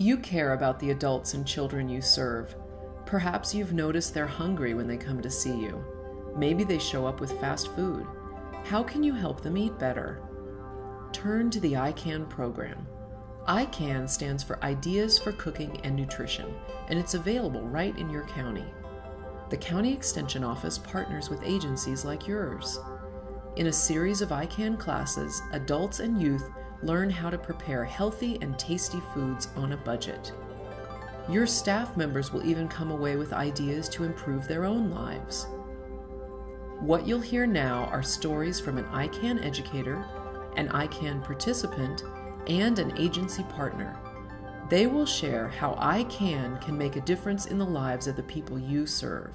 You care about the adults and children you serve. Perhaps you've noticed they're hungry when they come to see you. Maybe they show up with fast food. How can you help them eat better? Turn to the ICAN program. ICAN stands for Ideas for Cooking and Nutrition, and it's available right in your county. The County Extension Office partners with agencies like yours. In a series of ICAN classes, adults and youth learn how to prepare healthy and tasty foods on a budget. Your staff members will even come away with ideas to improve their own lives. What you'll hear now are stories from an ICAN educator, an ICAN participant, and an agency partner. They will share how ICAN can make a difference in the lives of the people you serve.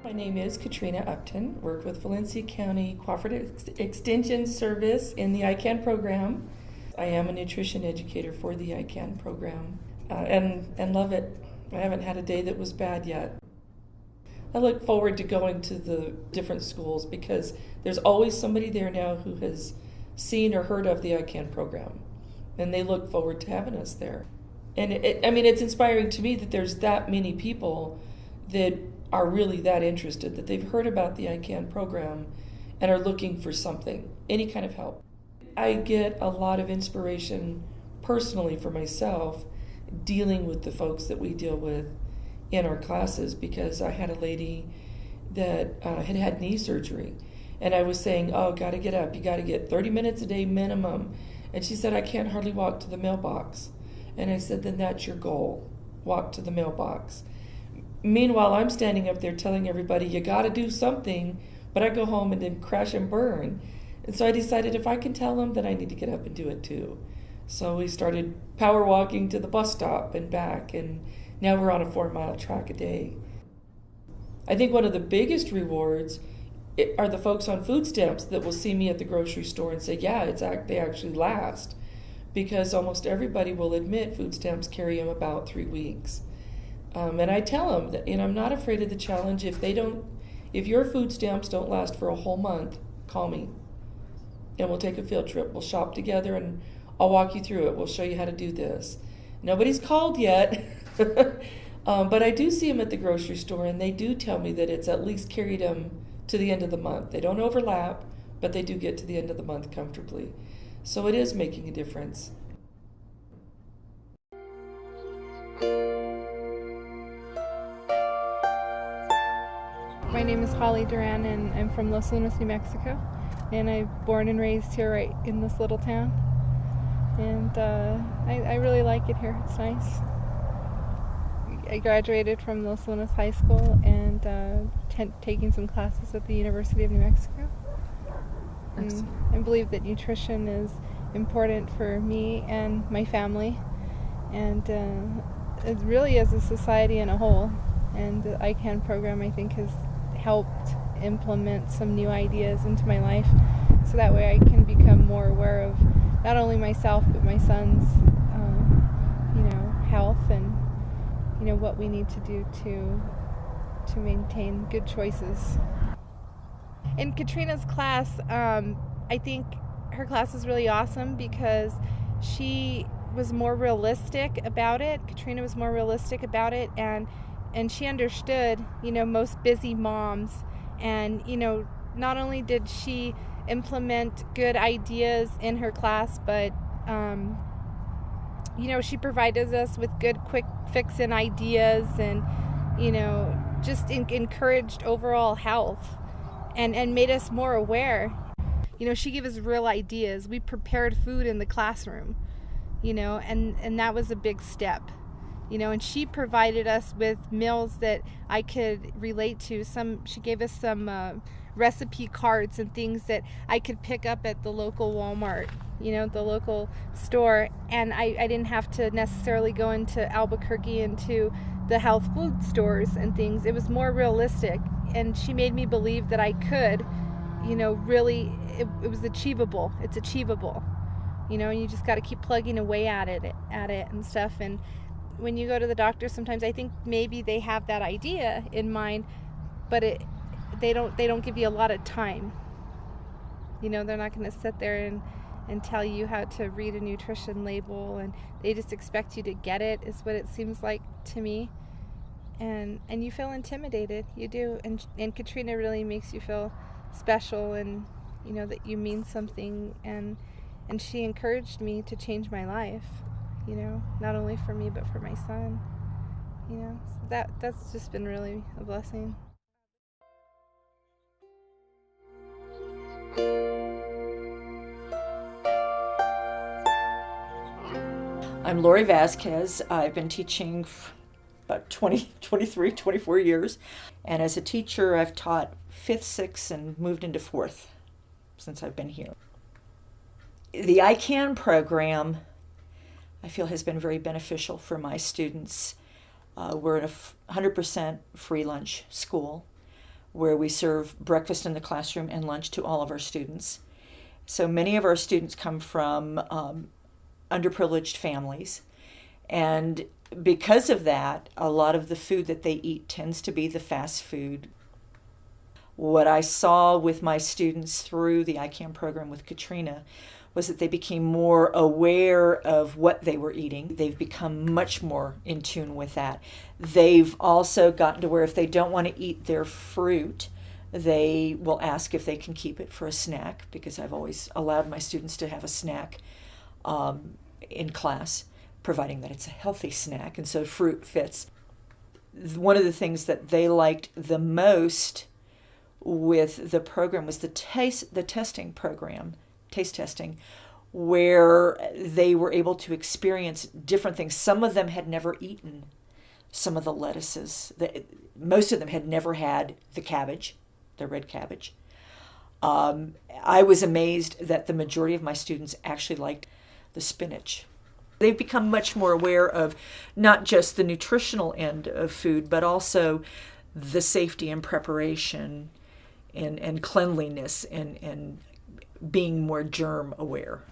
My name is Katrina Upton, work with Valencia County Cooperative Extension Service in the ICAN program. I am a nutrition educator for the ICAN program and love it. I haven't had a day that was bad yet. I look forward to going to the different schools because there's always somebody there now who has seen or heard of the ICAN program, and they look forward to having us there. And it's inspiring to me that there's that many people that are really that interested, that they've heard about the ICAN program and are looking for something, any kind of help. I get a lot of inspiration personally for myself dealing with the folks that we deal with in our classes, because I had a lady that had knee surgery, and I was saying, oh, gotta get up, you gotta get 30 minutes a day minimum. And she said, I can't hardly walk to the mailbox. And I said, then that's your goal, walk to the mailbox. Meanwhile, I'm standing up there telling everybody, you gotta do something, but I go home and then crash and burn. And so I decided if I can tell them, then I need to get up and do it too. So we started power walking to the bus stop and back, and now we're on a 4-mile track a day. I think one of the biggest rewards are the folks on food stamps that will see me at the grocery store and say, yeah, they actually last. Because almost everybody will admit food stamps carry them about 3 weeks. And I tell them that, I'm not afraid of the challenge. If your food stamps don't last for a whole month, call me. And we'll take a field trip. We'll shop together and I'll walk you through it. We'll show you how to do this. Nobody's called yet, but I do see them at the grocery store, and they do tell me that it's at least carried them to the end of the month. They don't overlap, but they do get to the end of the month comfortably. So it is making a difference. My name is Holly Duran, and I'm from Los Lunas, New Mexico. And I'm born and raised here right in this little town. And I really like it here. It's nice. I graduated from Los Lunas High School and taking some classes at the University of New Mexico. And I believe that nutrition is important for me and my family, and it really is a society in a whole. And the ICAN program, I think, has helped implement some new ideas into my life, so that way I can become more aware of not only myself but my son's health, and what we need to do to maintain good choices. In Katrina's class, I think her class was really awesome because she was more realistic about it. Katrina was more realistic about it, and she understood most busy moms. And not only did she implement good ideas in her class, but she provided us with good quick fix and ideas, and just encouraged overall health and made us more aware. She gave us real ideas. We prepared food in the classroom, and that was a big step. And she provided us with meals that I could relate to. She gave us some recipe cards and things that I could pick up at the local Walmart, the local store. And I didn't have to necessarily go into Albuquerque into the health food stores and things. It was more realistic. And she made me believe that I could, really, it was achievable. It's achievable. You just got to keep plugging away at it and stuff. And when you go to the doctor, sometimes I think maybe they have that idea in mind, but they don't give you a lot of time. They're not going to sit there and tell you how to read a nutrition label, and they just expect you to get it, is what it seems like to me. And you feel intimidated. You do. And Katrina really makes you feel special, and that you mean something, and she encouraged me to change my life, not only for me but for my son. So that's just been really a blessing. I'm Lori Vasquez. I've been teaching about 24 years. And as a teacher, I've taught 5th, 6th, and moved into 4th since I've been here. The ICAN program, I feel, has been very beneficial for my students. We're in a 100% free lunch school where we serve breakfast in the classroom and lunch to all of our students. So many of our students come from underprivileged families, and because of that, a lot of the food that they eat tends to be the fast food. What I saw with my students through the ICAN program with Katrina was that they became more aware of what they were eating. They've become much more in tune with that. They've also gotten to where if they don't want to eat their fruit, they will ask if they can keep it for a snack, because I've always allowed my students to have a snack in class, providing that it's a healthy snack, and so fruit fits. One of the things that they liked the most with the program was the testing program, taste testing, where they were able to experience different things. Some of them had never eaten some of the lettuces. Most of them had never had the cabbage, the red cabbage. I was amazed that the majority of my students actually liked the spinach. They've become much more aware of not just the nutritional end of food, but also the safety and preparation and cleanliness and being more germ aware.